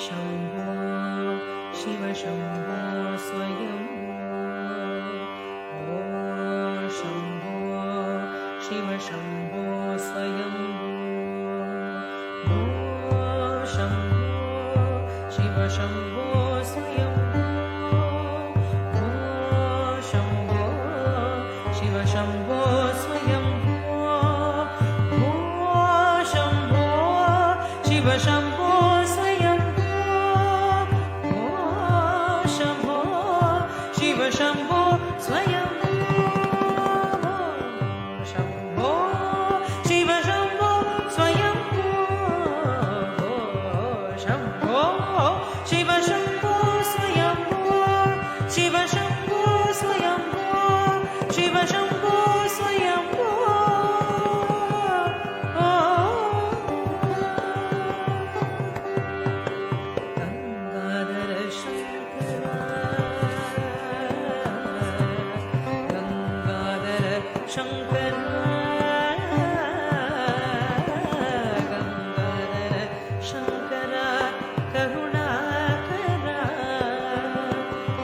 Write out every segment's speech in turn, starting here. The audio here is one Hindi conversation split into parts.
शम्भो शिव शम्भो स्वयम्भो ॐ शम्भो शिव शम्भो स्वयम्भो ॐ शम्भो शिव शम्भो स्वयम्भो ॐ शम्भो शिव शम्भो स्वयम्भो ॐ शम्भो शिव शम्भो स्वयम्भो ॐ शम्भो शिव शम्भो स्वयम्भो शम्भो शिव शम्भो स्वयम्भो शम्भो शिव शम्भो स्वयम्भो शिव शम्भो स्वयम्भो शिव शम्भो स्वयम्भो गंगाधर शंकर गंगाधर शंकर करुणाकरा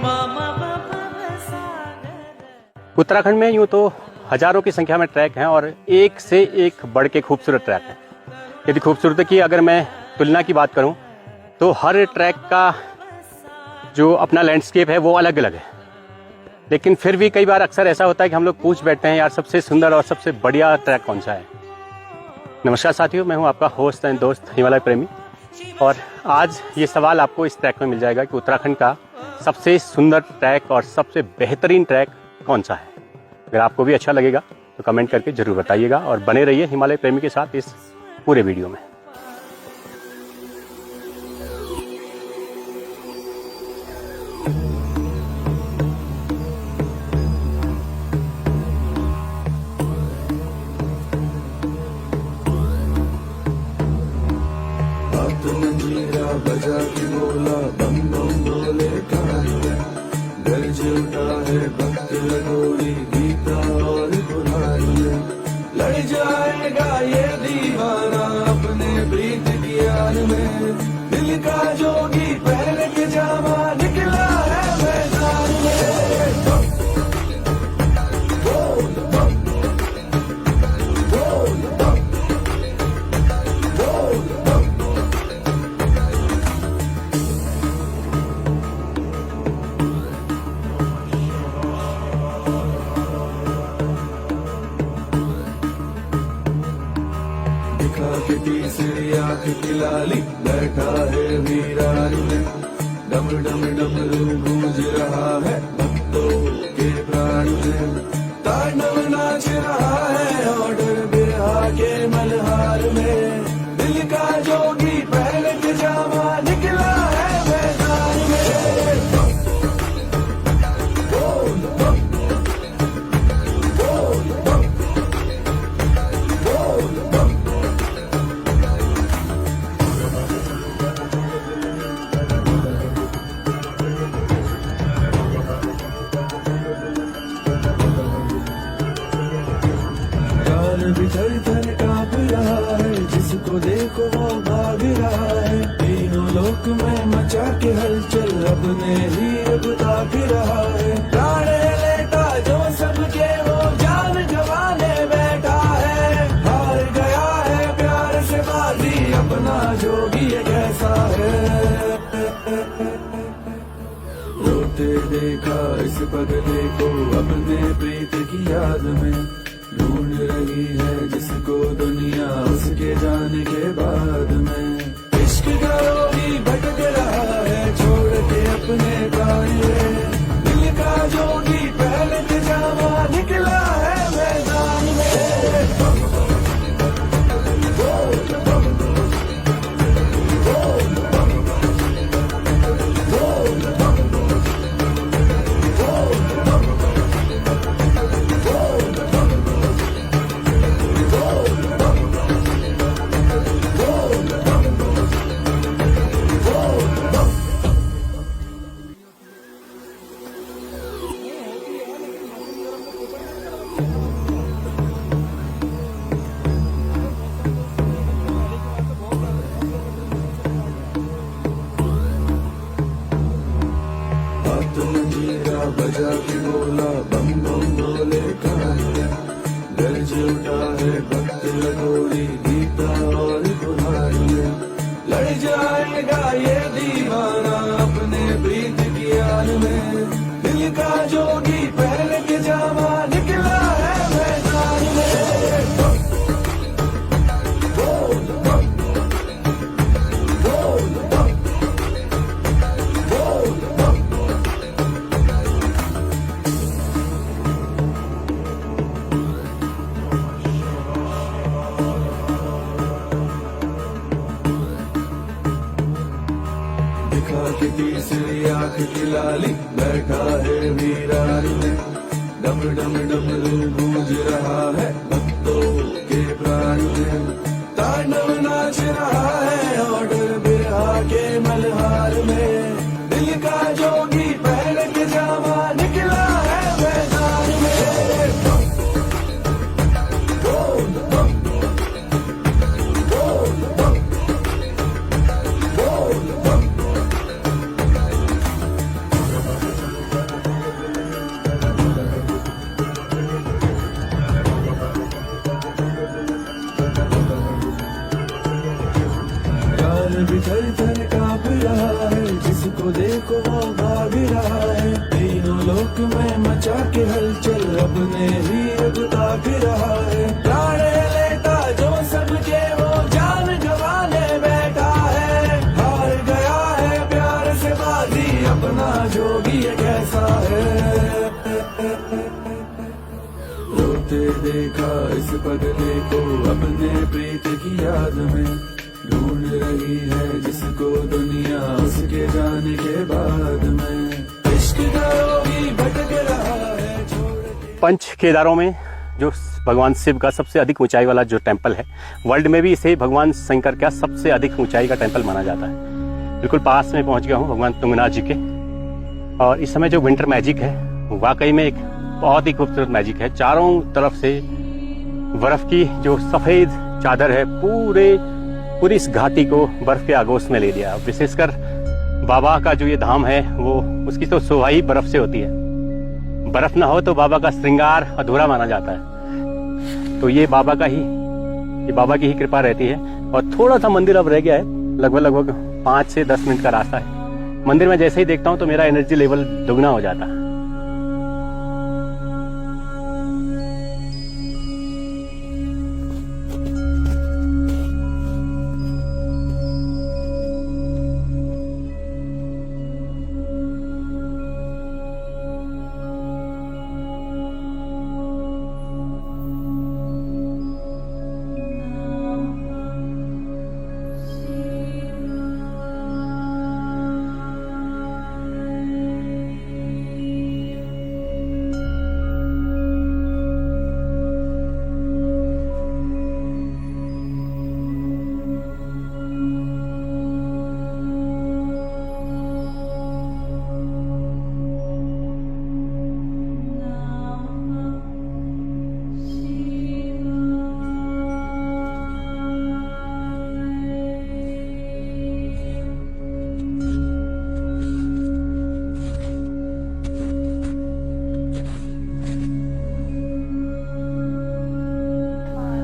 मामा बाबा सागर। उत्तराखंड में यूँ तो हजारों की संख्या में ट्रैक हैं और एक से एक बढ़ के खूबसूरत ट्रैक हैं। यदि खूबसूरती की अगर मैं तुलना की बात करूं तो हर ट्रैक का जो अपना लैंडस्केप है वो अलग अलग है, लेकिन फिर भी कई बार अक्सर ऐसा होता है कि हम लोग पूछ बैठते हैं यार सबसे सुंदर और सबसे बढ़िया ट्रैक कौन सा है। नमस्कार साथियों, मैं हूं आपका होस्ट एंड दोस्त हिमालय प्रेमी और आज ये सवाल आपको इस ट्रैक में मिल जाएगा कि उत्तराखंड का सबसे सुंदर ट्रैक और सबसे बेहतरीन ट्रैक कौन सा है। अगर आपको भी अच्छा लगेगा तो कमेंट करके जरूर बताइएगा और बने रहिए हिमालय प्रेमी के साथ इस पूरे वीडियो में। बजा के बोला बम बम बोले कान्हा, गरज उठा है भक्त लगोरी गीता और पुरानी। लड़ जाएगा ये दीवाना अपने प्रीत की यार में, दिल का जोगी पहन के जामा निकला है मैदान में। बोल बम, बोल बम, बोल बम। दिखा के तीसरी आंख की लाली बैठा है वीरान में, डम डम डमरू गूंज रहा है भक्तों के प्राण में। तांडव नाच रहा है ऑर्डर बिरहा के मल्हार में, दिल का जोगी पहन के जामा निकला है मैदान में। बोल बम, बोल बम, बोल बम। थर थर कांप रहा है, जिसको देखो वो भाग रहा है। तीनों लोक में मचा के हलचल अपने ही अब ताक रहा है। प्राण लेता जो सबके वो जान गंवाने बैठा है। हार गया है प्यार से बाजी अपना जोगी ये कैसा है। रोते देखा इस पगले को अपने प्रीत की याद में, ढूंढ रही है जिसको दुनिया उसके जाने के बाद में। इश्क का रोगी भटक रहा है छोड़ के अपने गाने, दिल का जोगी पहन के जामा निकला है मैदान में। बोल बम, बोल बम, बोल बम, बोल बम, बोल बम, बोल बम। तीसरी आंख की लाली बैठा है वीरान में, डम डम डमरू गूंज रहा है भक्तों के प्राण में, तांडव नाच रहा है ऑर्डर बिरहा के मल्हार में, दिल का जोगी पहन के जामा निकला है मैदान में। थर थर कांप रहा है, जिसको देखो वो भाग रहा है, तीनों लोक में मचा के हलचल अपने ही अब ताक रहा है, प्राण लेता जो सबके वो जान गंवाने बैठा है, हार गया है प्यार से बाजी अपना जोगी कैसा है। रोते देखा इस पगले को अपने प्रीत की याद में, ढूंढ रही है जिसको दुनिया उसके जाने के बाद में, इश्क करोगी भटक रहा है छोड़ के। पंच केदारों में जो भगवान शिव का सबसे अधिक ऊंचाई वाला जो टेंपल है, वर्ल्ड में भी इसे भगवान शंकर का सबसे अधिक ऊंचाई का टेंपल माना जाता है। बिल्कुल पास में पहुंच गया हूँ भगवान तुंगनाथ जी के, और इस समय जो विंटर मैजिक है वाकई में एक बहुत ही खूबसूरत मैजिक है। चारों तरफ से बर्फ की जो सफेद चादर है पूरी इस घाटी को बर्फ के आगोश में ले लिया। विशेषकर बाबा का जो ये धाम है वो उसकी तो शोभा ही बर्फ से होती है, बर्फ ना हो तो बाबा का श्रृंगार अधूरा माना जाता है। तो ये बाबा की ही कृपा रहती है। और थोड़ा सा मंदिर अब रह गया है, लगभग 5 से 10 मिनट का रास्ता है। मंदिर में जैसे ही देखता हूँ तो मेरा एनर्जी लेवल दुगना हो जाता है।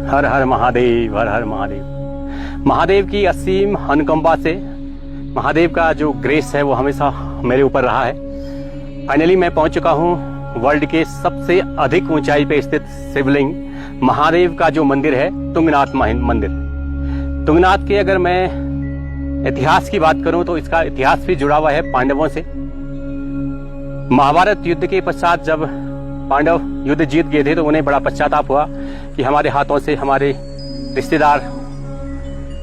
हर हर महादेव, हर हर महादेव। महादेव की असीम अनुकंपा से, महादेव का जो ग्रेस है वो हमेशा मेरे ऊपर रहा है। फाइनली मैं पहुंच चुका हूं वर्ल्ड के सबसे अधिक ऊंचाई पे स्थित शिवलिंग महादेव का जो मंदिर है, तुंगनाथ मंदिर। तुंगनाथ के अगर मैं इतिहास की बात करूं तो इसका इतिहास भी जुड़ा हुआ है पांडवों से। महाभारत युद्ध के पश्चात जब पांडव युद्ध जीत गए थे तो उन्हें बड़ा पश्चाताप हुआ कि हमारे हाथों से हमारे रिश्तेदार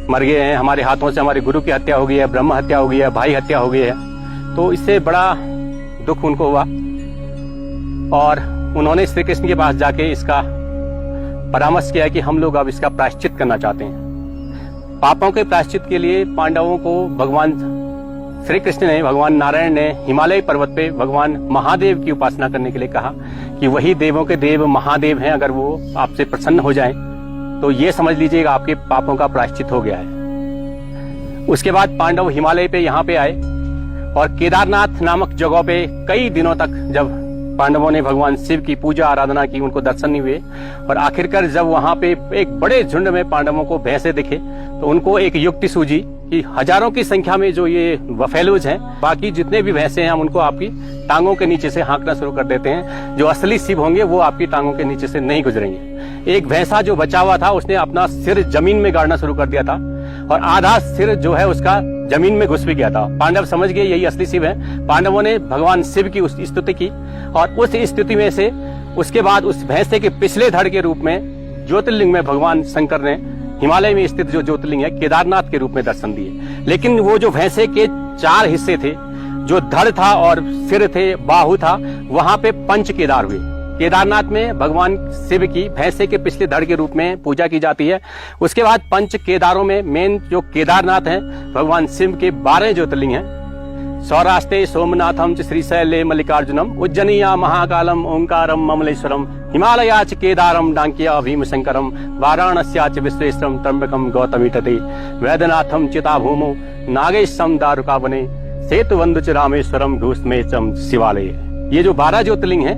मर गए हैं, हमारे हाथों से हमारे गुरु की हत्या हो गई है, ब्रह्म हत्या हो गई है, भाई हत्या हो गई है। तो इससे बड़ा दुख उनको हुआ और उन्होंने श्री कृष्ण के पास जाके इसका परामर्श किया कि हम लोग अब इसका प्रायश्चित करना चाहते हैं। पापों के प्रायश्चित के लिए पांडवों को भगवान श्री कृष्ण ने, भगवान नारायण ने हिमालय पर्वत पे भगवान महादेव की उपासना करने के लिए कहा कि वही देवों के देव महादेव हैं। अगर वो आपसे प्रसन्न हो जाएं तो ये समझ लीजिएगा आपके पापों का प्रायश्चित हो गया है। उसके बाद पांडव हिमालय पे यहाँ पे आए और केदारनाथ नामक जगह पे कई दिनों तक जब पांडवों ने भगवान शिव की पूजा आराधना की, उनको दर्शन नहीं हुए और आखिरकार जब वहां पे एक बड़े झुंड में पांडवों को भैंसे दिखे तो उनको एक युक्ति सूझी कि हजारों की संख्या में जो ये बफेलोज हैं, बाकी जितने भी भैंसे हैं हम उनको आपकी टांगों के नीचे से हाँकना शुरू कर देते हैं। जो असली शिव होंगे वो आपकी टांगों के नीचे से नहीं गुजरेंगे। एक भैंसा जो बचा हुआ था उसने अपना सिर जमीन में गाड़ना शुरू कर दिया था और आधा सिर जो है उसका जमीन में घुस भी गया था। पांडव समझ गए यही असली शिव है। पांडवों ने भगवान शिव की स्तुति की और उस स्तुति में से उसके बाद उस भैंसे के पिछले धड़ के रूप में ज्योतिर्लिंग में भगवान शंकर ने हिमालय में स्थित जो ज्योतिर्लिंग है केदारनाथ के रूप में दर्शन दिए। लेकिन वो जो भैंसे के 4 हिस्से थे जो धड़ था और सिर थे, बाहु था, वहां पे पंच केदार हुए। केदारनाथ में भगवान शिव की भैंसे के पिछले धड़ के रूप में पूजा की जाती है। उसके बाद पंच केदारों में मेन जो केदारनाथ है, भगवान शिव के 12 ज्योतिर्लिंग हैं। सौराष्ट्रे सोमनाथम च श्रीशैले मल्लिकार्जुनम, उज्जैनिया महाकालम ओंकारम ममलेश्वरम, हिमालयाच केदारम डांकिया भीमशंकरम, वाराणस्याच विश्वेश्वरम त्र्यंबकम गौतमी तटे, वैद्यनाथम चिताभूमो नागेशम दारुकावने, सेतुवंदुच रामेश्वरम घूष्मेचम शिवालय। ये जो 12 ज्योतिर्लिंग हैं,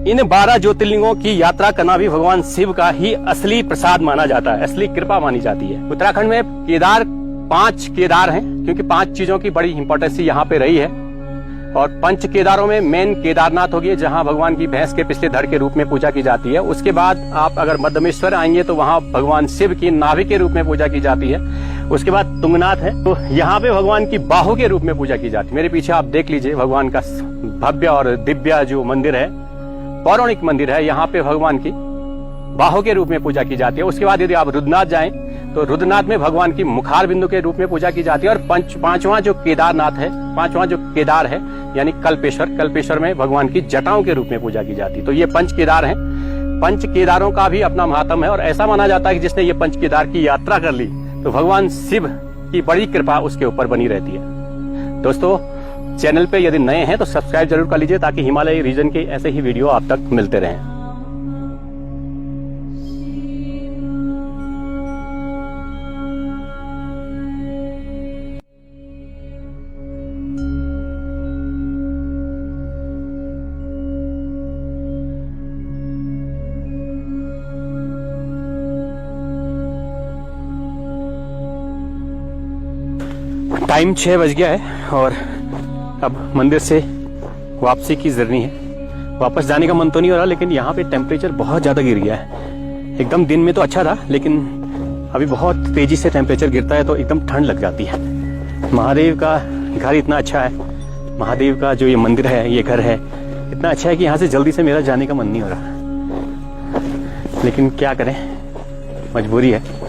इन 12 ज्योतिर्लिंगों की यात्रा करना भी भगवान शिव का ही असली प्रसाद माना जाता है, असली कृपा मानी जाती है। उत्तराखंड में केदार 5 केदार हैं, क्योंकि 5 चीजों की बड़ी इंपॉर्टेंस यहाँ पे रही है। और पंच केदारों में मेन केदारनाथ हो गया, जहाँ भगवान की भैंस के पिछले धड़ के रूप में पूजा की जाती है। उसके बाद आप अगर मध्यमेश्वर आएंगे तो वहाँ भगवान शिव की नाभि के रूप में पूजा की जाती है। उसके बाद तुंगनाथ है, तो यहाँ पे भगवान की बाहु के रूप में पूजा की जाती है। मेरे पीछे आप देख लीजिए, भगवान का भव्य और दिव्य जो मंदिर है, पौराणिक मंदिर है, यहाँ पे भगवान की बाहु के रूप में पूजा की जाती है। उसके बाद यदि आप रुद्रनाथ जाएं तो रुद्रनाथ में भगवान की मुखार बिंदु के रूप में पूजा की जाती है। और पांचवा जो केदारनाथ है, पांचवा जो केदार है यानी कल्पेश्वर में भगवान की जटाओं के रूप में पूजा की जाती है। तो ये पंच केदार हैं। पंच केदारों का भी अपना महात्म है और ऐसा माना जाता है कि जिसने ये पंच केदार की यात्रा कर ली तो भगवान शिव की बड़ी कृपा उसके ऊपर बनी रहती है। दोस्तों, चैनल पे यदि नए हैं तो सब्सक्राइब जरूर कर लीजिए, ताकि हिमालय रीजन के ऐसे ही वीडियो आप तक मिलते रहें। टाइम 6 बज गया है और अब मंदिर से वापसी की जर्नी है। वापस जाने का मन तो नहीं हो रहा, लेकिन यहाँ पे टेम्परेचर बहुत ज़्यादा गिर गया है। एकदम दिन में तो अच्छा था, लेकिन अभी बहुत तेजी से टेम्परेचर गिरता है तो एकदम ठंड लग जाती है। महादेव का घर इतना अच्छा है, महादेव का जो ये मंदिर है, ये घर है, इतना अच्छा है कि यहाँ से जल्दी से मेरा जाने का मन नहीं हो रहा, लेकिन क्या करें, मजबूरी है।